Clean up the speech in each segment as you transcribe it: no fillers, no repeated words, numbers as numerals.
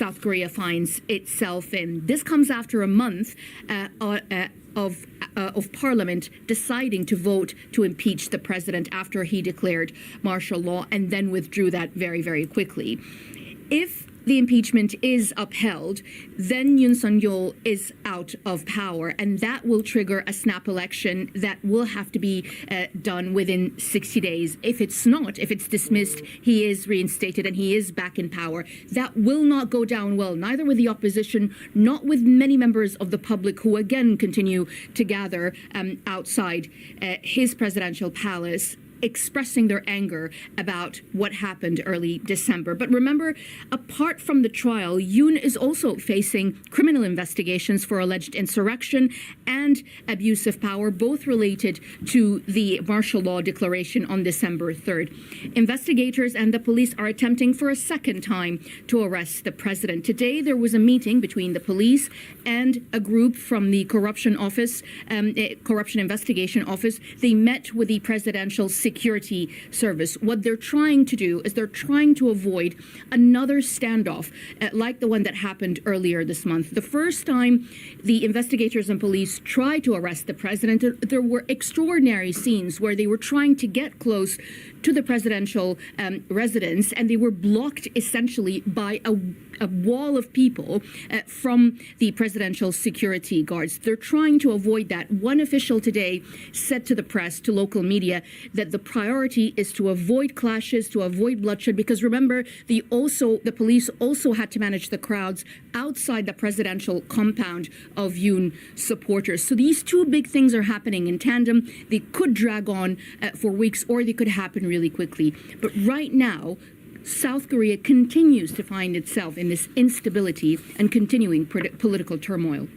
South Korea finds itself in. This comes after a month of Parliament deciding to vote to impeach the president after he declared martial law and then withdrew that very, very quickly. If the impeachment is upheld, then Yoon Suk-yeol is out of power, and that will trigger a snap election that will have to be done within 60 days. If it's not, if it's dismissed, he is reinstated and he is back in power. That will not go down well, neither with the opposition, not with many members of the public who again continue to gather outside his presidential palace, expressing their anger about what happened early December. But remember, apart from the trial, Yoon is also facing criminal investigations for alleged insurrection and abuse of power, both related to the martial law declaration on December 3rd. Investigators and the police are attempting for a second time to arrest the president. Today, there was a meeting between the police and a group from the corruption investigation office. They met with the presidential security service. What they're trying to do is they're trying to avoid another standoff like the one that happened earlier this month. The first time the investigators and police tried to arrest the president, there were extraordinary scenes where they were trying to get close to the presidential residence, and they were blocked essentially by a wall of people from the presidential security guards. They're trying to avoid that. One official today said to the press, to local media, that the priority is to avoid clashes, to avoid bloodshed, because remember, the police also had to manage the crowds outside the presidential compound of Yoon supporters. So these two big things are happening in tandem. They could drag on for weeks, or they could happen really quickly. But right now, South Korea continues to find itself in this instability and continuing political turmoil.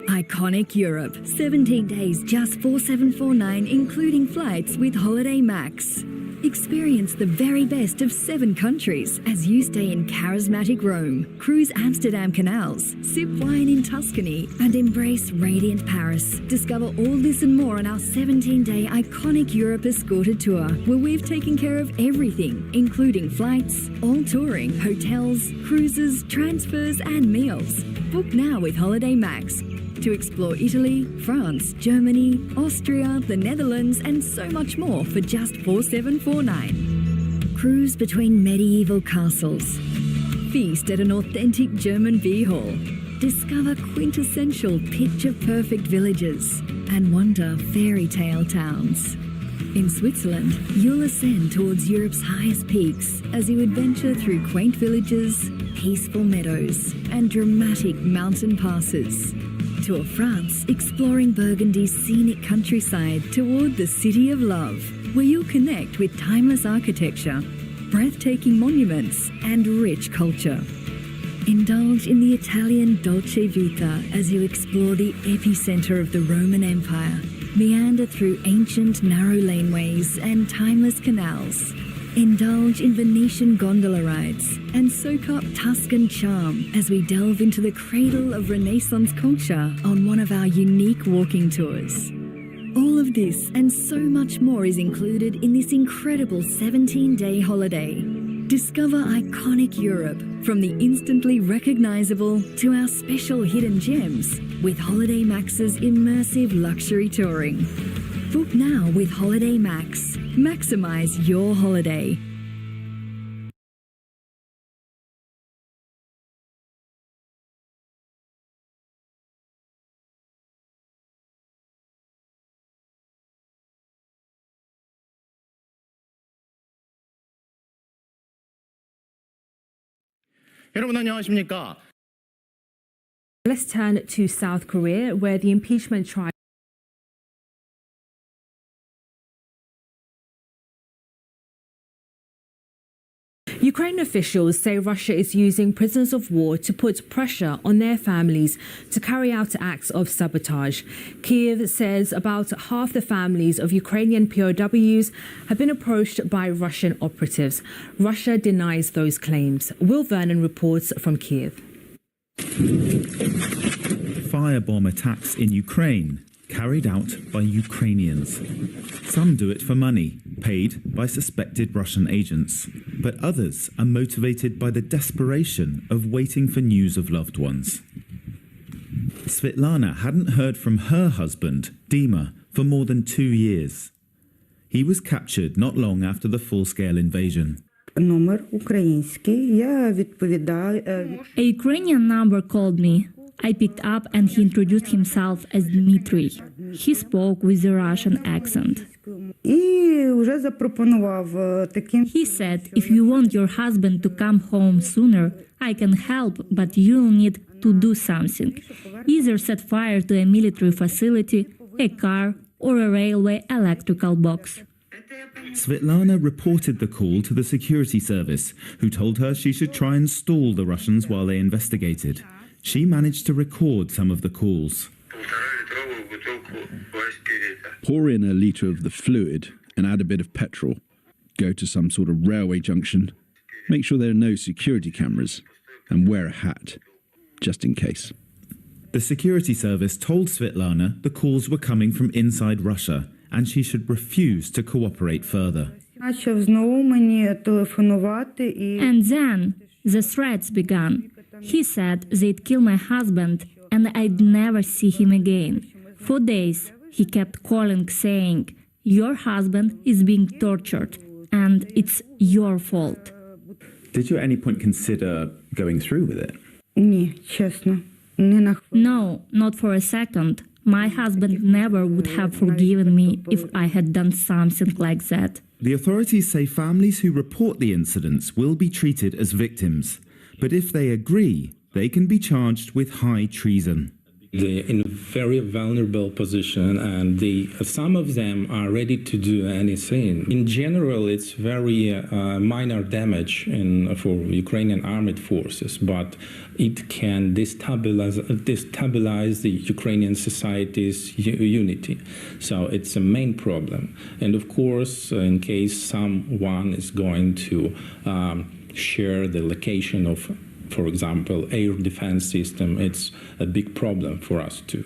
Iconic Europe. 17 days, just 4749, including flights with Holiday Max. Experience the very best of 7 countries as you stay in charismatic Rome, cruise Amsterdam canals, sip wine in Tuscany, and embrace radiant Paris. Discover all this and more on our 17-day Iconic Europe escorted tour, where we've taken care of everything, including flights, all touring, hotels, cruises, transfers, and meals. Book now with Holiday Max to explore Italy, France, Germany, Austria, the Netherlands, and so much more for just 4749. Cruise between medieval castles. Feast at an authentic German beer hall. Discover quintessential picture-perfect villages and wander fairy tale towns. In Switzerland, you'll ascend towards Europe's highest peaks as you adventure through quaint villages, peaceful meadows, and dramatic mountain passes. Tour France, exploring Burgundy's scenic countryside toward the City of Love, where you'll connect with timeless architecture, breathtaking monuments, and rich culture. Indulge in the Italian Dolce Vita as you explore the epicenter of the Roman Empire. Meander through ancient narrow laneways and timeless canals. Indulge in Venetian gondola rides and soak up Tuscan charm as we delve into the cradle of Renaissance culture on one of our unique walking tours. All of this and so much more is included in this incredible 17-day holiday. Discover iconic Europe, from the instantly recognizable to our special hidden gems, with Holiday Max's immersive luxury touring. Book now with Holiday Max. Maximize your holiday. 여러분 안녕하십니까? Let's turn to South Korea, where the impeachment trial Ukraine officials say Russia is using prisoners of war to put pressure on their families to carry out acts of sabotage. Kyiv says about half the families of Ukrainian POWs have been approached by Russian operatives. Russia denies those claims. Will Vernon reports from Kyiv. Firebomb attacks in Ukraine. carried out by Ukrainians. Some do it for money, paid by suspected Russian agents, but others are motivated by the desperation of waiting for news of loved ones. Svetlana hadn't heard from her husband, Dima, for more than 2 years. He was captured not long after the full-scale invasion. Номер український. Я відповідаю. A Ukrainian number called me. I picked up and he introduced himself as Dmitry. He spoke with a Russian accent. І вже запропонував таким. He said, if you want your husband to come home sooner, I can help, but you'll need to do something. Either set fire to a military facility, a car, or a railway electrical box. Svetlana reported the call to the security service, who told her she should try and stall the Russians while they investigated. She managed to record some of the calls. Pour in a litre of the fluid and add a bit of petrol. Go to some sort of railway junction. Make sure there are no security cameras. And wear a hat, just in case. The security service told Svetlana the calls were coming from inside Russia and she should refuse to cooperate further. Почав знову мені телефонувати і. And then the threats began. He said they'd kill my husband and I'd never see him again. For days, he kept calling saying, your husband is being tortured and it's your fault. Did you at any point consider going through with it? Ні, чесно. Не на No, not for a second. My husband never would have forgiven me if I had done something like that. The authorities say families who report the incidents will be treated as victims, but if they agree, they can be charged with high treason. They're in a very vulnerable position and some of them are ready to do anything. In general, it's very minor damage for Ukrainian armed forces, but it can destabilize the Ukrainian society's unity. So it's a main problem. And of course, in case someone is going to share the location of, for example, air defense system, it's a big problem for us too.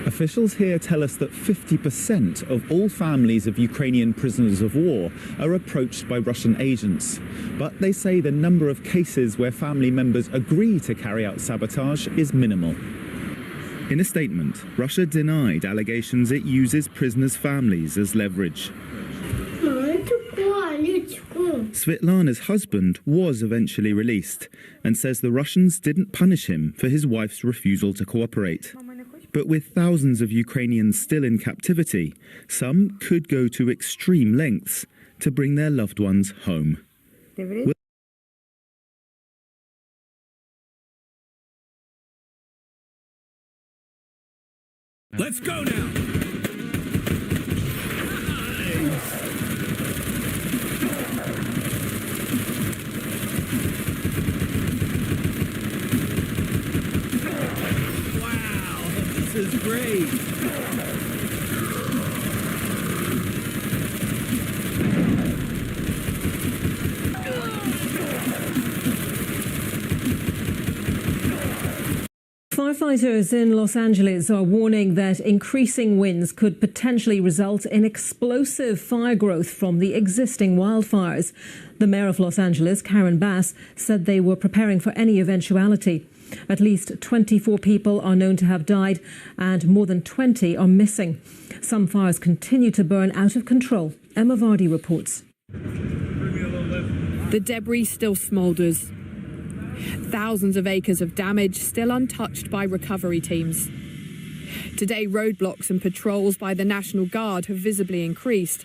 Officials here tell us that 50% of all families of Ukrainian prisoners of war are approached by Russian agents. But they say the number of cases where family members agree to carry out sabotage is minimal. In a statement, Russia denied allegations it uses prisoners' families as leverage. Svetlana's husband was eventually released and says the Russians didn't punish him for his wife's refusal to cooperate. But with thousands of Ukrainians still in captivity, some could go to extreme lengths to bring their loved ones home. Let's go now! This is great. Firefighters in Los Angeles are warning that increasing winds could potentially result in explosive fire growth from the existing wildfires. The mayor of Los Angeles, Karen Bass, said they were preparing for any eventuality. At least 24 people are known to have died and more than 20 are missing. Some fires continue to burn out of control. Emma Vardy reports. The debris still smoulders. Thousands of acres of damage still untouched by recovery teams. Today, roadblocks and patrols by the National Guard have visibly increased.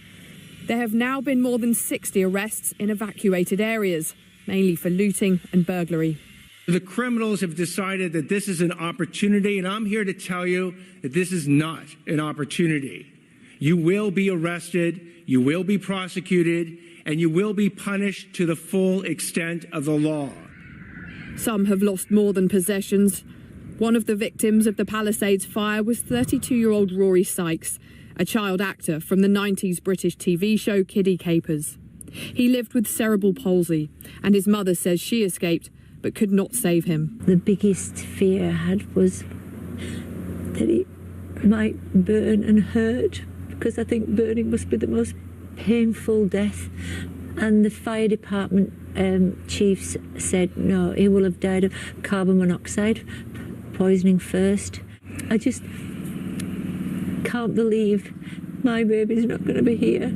There have now been more than 60 arrests in evacuated areas, mainly for looting and burglary. The criminals have decided that this is an opportunity, and I'm here to tell you that this is not an opportunity. You will be arrested, you will be prosecuted, and you will be punished to the full extent of the law. Some have lost more than possessions. One of the victims of the Palisades fire was 32-year-old Rory Sykes, a child actor from the 90s British TV show Kiddie Capers. He lived with cerebral palsy, and his mother says she escaped but could not save him. The biggest fear I had was that might burn and hurt, because I think burning must be the most painful death. And the fire department chiefs said, no, he will have died of carbon monoxide poisoning first. I just can't believe my baby's not going to be here.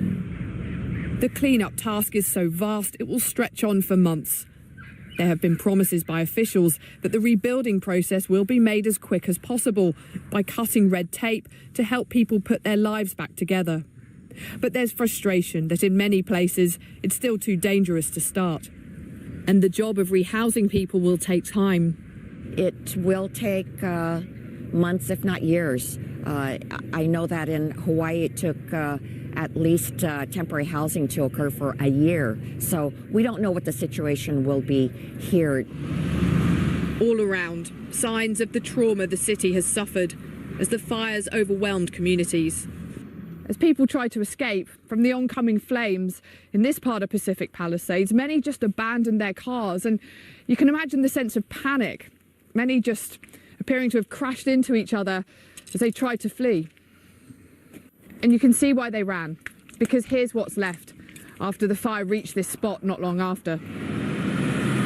The clean-up task is so vast it will stretch on for months. There have been promises by officials that the rebuilding process will be made as quick as possible by cutting red tape to help people put their lives back together. But there's frustration that in many places it's still too dangerous to start. And the job of rehousing people will take time. It will take months, if not years. I know that in Hawaii it took at least temporary housing to occur for a year. So we don't know what the situation will be here. All around, signs of the trauma the city has suffered as the fires overwhelmed communities. As people try to escape from the oncoming flames in this part of Pacific Palisades, many just abandoned their cars, and you can imagine the sense of panic. Many just appearing to have crashed into each other as they tried to flee. And you can see why they ran, because here's what's left after the fire reached this spot not long after.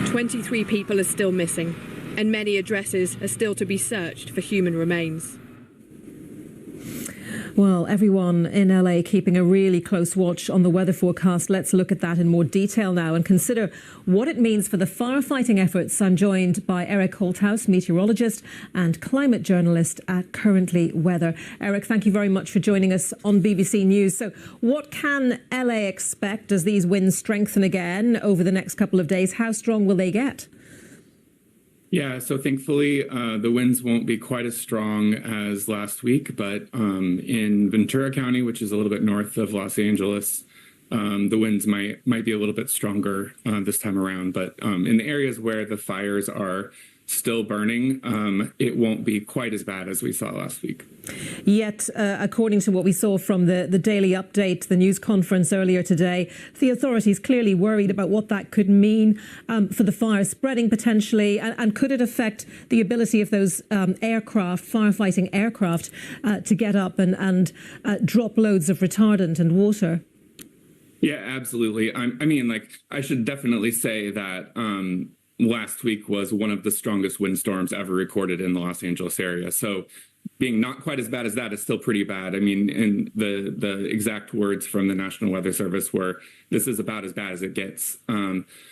23 people are still missing, and many addresses are still to be searched for human remains. Well, everyone in LA keeping a really close watch on the weather forecast. Let's look at that in more detail now and consider what it means for the firefighting efforts. I'm joined by Eric Holthouse, meteorologist and climate journalist at Currently Weather. Eric, thank you very much for joining us on BBC News. So what can LA expect as these winds strengthen again over the next couple of days? How strong will they get? Yeah, so thankfully the winds won't be quite as strong as last week, but in Ventura County, which is a little bit north of Los Angeles, the winds might be a little bit stronger this time around. But in the areas where the fires are still burning, it won't be quite as bad as we saw last week. Yet, according to what we saw from the daily update, the news conference earlier today, the authorities clearly worried about what that could mean for the fire spreading potentially, and could it affect the ability of those firefighting aircraft, to get up and drop loads of retardant and water? Yeah, absolutely. I mean, I should definitely say that last week was one of the strongest windstorms ever recorded in the Los Angeles area. So being not quite as bad as that is still pretty bad. I mean, and the exact words from the National Weather Service were, this is about as bad as it gets.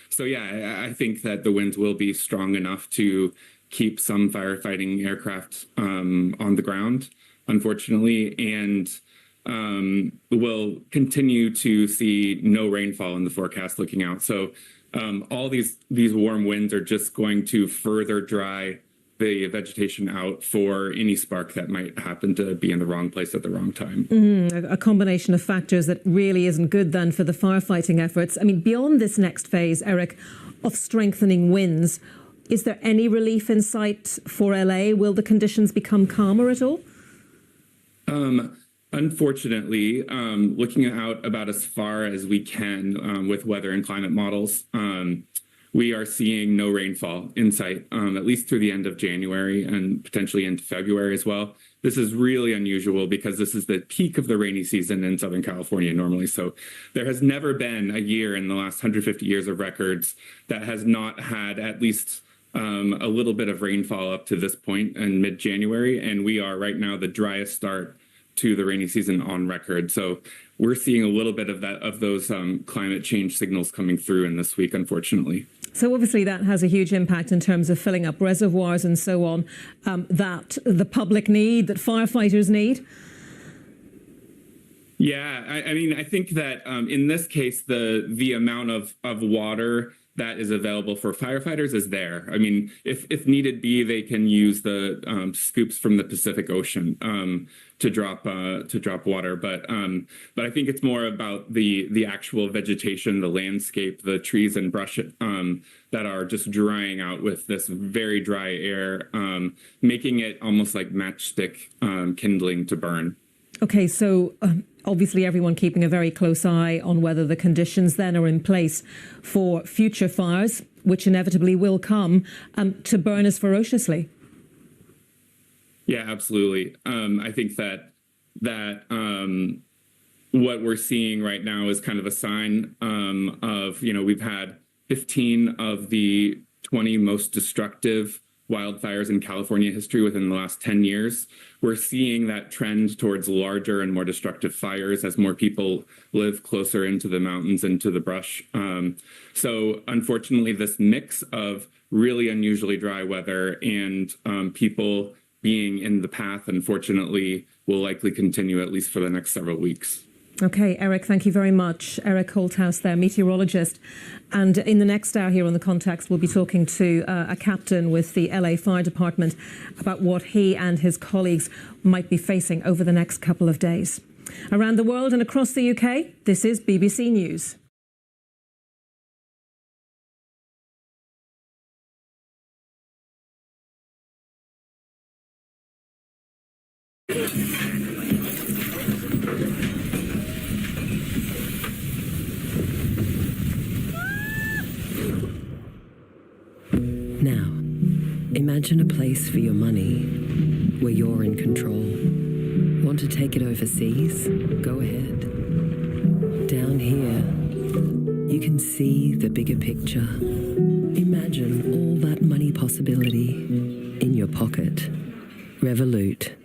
So yeah, I think that the winds will be strong enough to keep some firefighting aircraft on the ground, unfortunately, and we'll continue to see no rainfall in the forecast looking out. So all these warm winds are just going to further dry the vegetation out for any spark that might happen to be in the wrong place at the wrong time. A combination of factors that really isn't good then for the firefighting efforts. I mean, beyond this next phase, Eric, of strengthening winds, is there any relief in sight for LA? Will the conditions become calmer at all? Unfortunately, looking out about as far as we can with weather and climate models, we are seeing no rainfall in sight, at least through the end of January and potentially into February as well. This is really unusual because this is the peak of the rainy season in Southern California normally. So there has never been a year in the last 150 years of records that has not had at least a little bit of rainfall up to this point in mid-January. And we are right now the driest start to the rainy season on record. So we're seeing a little bit of those climate change signals coming through in this week, unfortunately. So obviously that has a huge impact in terms of filling up reservoirs and so on, that the public need, that firefighters need. Yeah, I mean, I think that in this case, the amount of water that is available for firefighters is there. I mean, if needed be, they can use the scoops from the Pacific Ocean to drop water. But I think it's more about the actual vegetation, the landscape, the trees and brush that are just drying out with this very dry air, making it almost like matchstick kindling to burn. Okay, so obviously everyone keeping a very close eye on whether the conditions then are in place for future fires, which inevitably will come, to burn as ferociously. Yeah, absolutely. I think that what we're seeing right now is kind of a sign of, we've had 15 of the 20 most destructive wildfires in California history within the last 10 years. We're seeing that trend towards larger and more destructive fires as more people live closer into the mountains and to the brush. So unfortunately, this mix of really unusually dry weather and people being in the path, unfortunately, will likely continue at least for the next several weeks. Okay, Eric, thank you very much. Eric Holthouse there, meteorologist. And in the next hour here on The Context, we'll be talking to a captain with the LA Fire Department about what he and his colleagues might be facing over the next couple of days. Around the world and across the UK, this is BBC News. Now, imagine a place for your money where you're in control. Want to take it overseas? Go ahead. Down here, you can see the bigger picture. Imagine all that money possibility in your pocket. Revolut.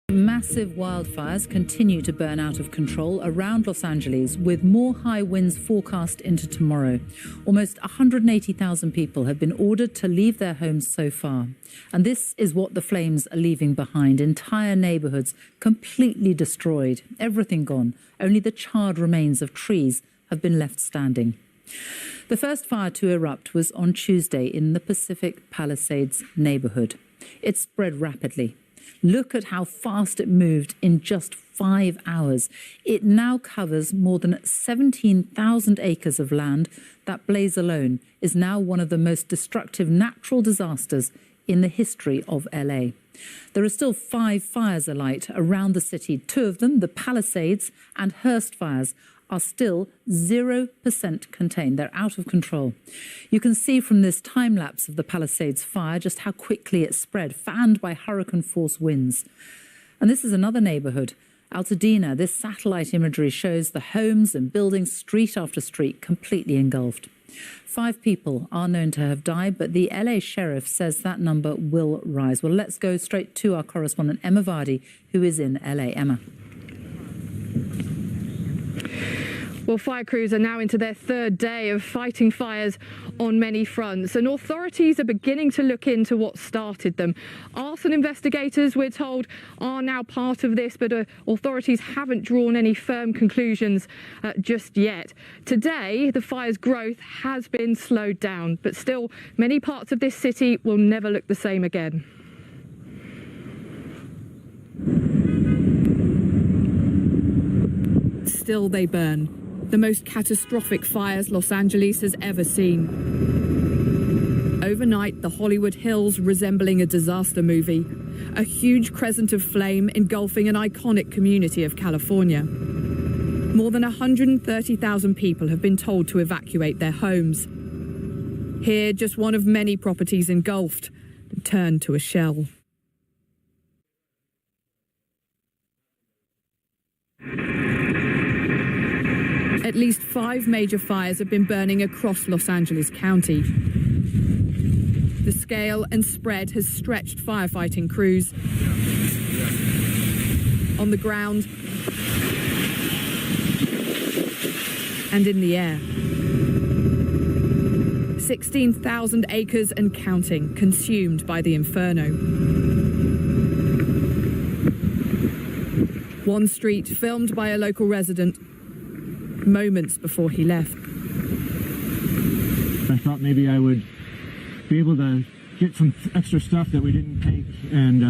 Massive wildfires continue to burn out of control around Los Angeles, with more high winds forecast into tomorrow. Almost 180,000 people have been ordered to leave their homes so far. And this is what the flames are leaving behind. Entire neighborhoods completely destroyed, everything gone. Only the charred remains of trees have been left standing. The first fire to erupt was on Tuesday in the Pacific Palisades neighborhood. It spread rapidly. Look at how fast it moved in just 5 hours. It now covers more than 17,000 acres of land. That blaze alone is now one of the most destructive natural disasters in the history of LA. There are still 5 fires alight around the city. 2 of them, the Palisades and Hearst fires, are still 0% contained. They're out of control. You can see from this time-lapse of the Palisades fire just how quickly it spread, fanned by hurricane-force winds. And this is another neighborhood, Altadena. This satellite imagery shows the homes and buildings, street after street, completely engulfed. 5 people are known to have died, but the LA sheriff says that number will rise. Well, let's go straight to our correspondent, Emma Vardy, who is in LA. Emma. Well, fire crews are now into their 3rd day of fighting fires on many fronts, and authorities are beginning to look into what started them. Arson investigators, we're told, are now part of this, but authorities haven't drawn any firm conclusions just yet. Today, the fire's growth has been slowed down, but still, many parts of this city will never look the same again. Still they burn. The most catastrophic fires Los Angeles has ever seen. Overnight, the Hollywood Hills resembling a disaster movie, a huge crescent of flame engulfing an iconic community of California. More than 130,000 people have been told to evacuate their homes. Here, just one of many properties engulfed and turned to a shell. At least 5 major fires have been burning across Los Angeles County. The scale and spread has stretched firefighting crews on the ground and in the air. 16,000 acres and counting consumed by the inferno. One street filmed by a local resident moments before he left. I thought maybe I would be able to get some extra stuff that we didn't take and